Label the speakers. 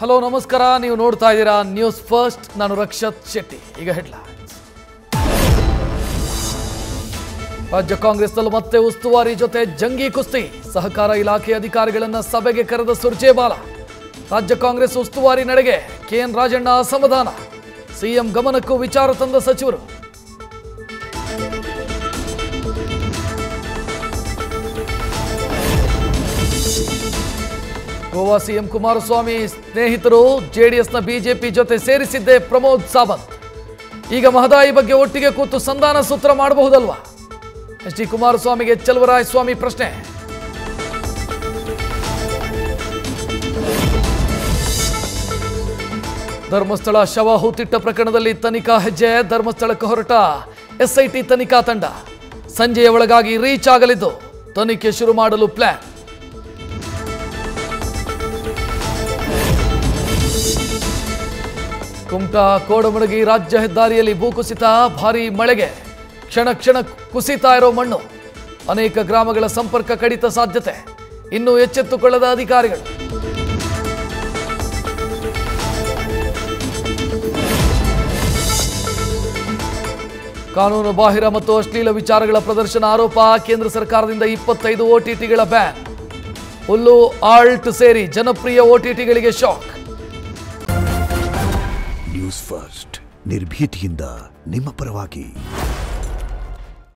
Speaker 1: Hello ನಮಸ್ಕಾರ, ನೀವು ನೋಡ್ತಾ ಇದ್ದೀರಾ ನ್ಯೂಸ್ ಫಸ್ಟ್. ನಾನು ರಕ್ಷತ್ ಶೆಟ್ಟಿ. ಈಗ ಹೆಡ್ಲೈನ್ಸ್. ರಾಜ್ಯ ಕಾಂಗ್ರೆಸ್ನಲ್ಲಿ ಮತ್ತೆ ಉಸ್ತುವಾರಿ ಜೊತೆ ಜಂಗಿ ಕುಸ್ತಿ. ಸಹಕಾರ ಇಲಾಖೆ ಅಧಿಕಾರಿಗಳನ್ನ ಸಭೆಗೆ ಕರೆದ ಸುರ್ಜೇವಾಲಾ. ರಾಜ್ಯ ಕಾಂಗ್ರೆಸ್ ಉಸ್ತುವಾರಿ ನಡೆಗೆ ಕೆಎನ್ ರಾಜಣ್ಣ ಅಸಮಾಧಾನ. ಸಿಎಂ ಗಮನಕ್ಕೂ ವಿಚಾರ ತಂದ ಸಚಿವರು. ಗೋವಾ ಸಿಎಂ ಕುಮಾರಸ್ವಾಮಿ ಸ್ನೇಹಿತರು ಜೆಡಿಎಸ್ನ ಬಿಜೆಪಿ ಜೊತೆ ಸೇರಿಸಿದ್ದೇ ಪ್ರಮೋದ್ ಸಾವಂತ್. ಈಗ ಮಹದಾಯಿ ಬಗ್ಗೆ ಒಟ್ಟಿಗೆ ಕೂತು ಸಂಧಾನ ಸೂತ್ರ ಮಾಡಬಹುದಲ್ವಾ? ಎಚ್.ಡಿ. ಕುಮಾರಸ್ವಾಮಿಗೆ ಚಲುವರಾಯಸ್ವಾಮಿ ಪ್ರಶ್ನೆ. ಧರ್ಮಸ್ಥಳ ಶವ ಹೂತಿಟ್ಟ ಪ್ರಕರಣದಲ್ಲಿ ತನಿಖಾ ಹೆಜ್ಜೆ. ಧರ್ಮಸ್ಥಳಕ್ಕೆ ಹೊರಟ ಎಸ್ಐಟಿ ತನಿಖಾ ತಂಡ ಸಂಜೆಯ ಒಳಗಾಗಿ ರೀಚ್ ಆಗಲಿದ್ದು ತನಿಖೆ ಶುರು ಮಾಡಲು ಪ್ಲಾನ್. ಕುಮಟಾ ಕೋಡಮಡಗಿ ರಾಜ್ಯ ಹೆದ್ದಾರಿಯಲ್ಲಿ ಭೂಕುಸಿತ. ಭಾರೀ ಮಳೆಗೆ ಕ್ಷಣ ಕ್ಷಣ ಕುಸಿತಾ ಇರೋ ಮಣ್ಣು. ಅನೇಕ ಗ್ರಾಮಗಳ ಸಂಪರ್ಕ ಕಡಿತ ಸಾಧ್ಯತೆ. ಇನ್ನೂ ಎಚ್ಚೆತ್ತುಕೊಳ್ಳದ ಅಧಿಕಾರಿಗಳು. ಕಾನೂನು ಬಾಹಿರ ಮತ್ತು ಅಶ್ಲೀಲ ವಿಚಾರಗಳ ಪ್ರದರ್ಶನ ಆರೋಪ. ಕೇಂದ್ರ ಸರ್ಕಾರದಿಂದ 25 OTTಗಳ ಬ್ಯಾನ್. ಹುಲ್ಲು, ಆಲ್ಟ್ ಸೇರಿ ಜನಪ್ರಿಯ OTTಗಳಿಗೆ ಶಾಕ್.
Speaker 2: ನ್ಯೂಸ್ ಫಸ್ಟ್, ನಿರ್ಭೀತಿಯಿಂದ ನಿಮ್ಮ ಪರವಾಗಿ.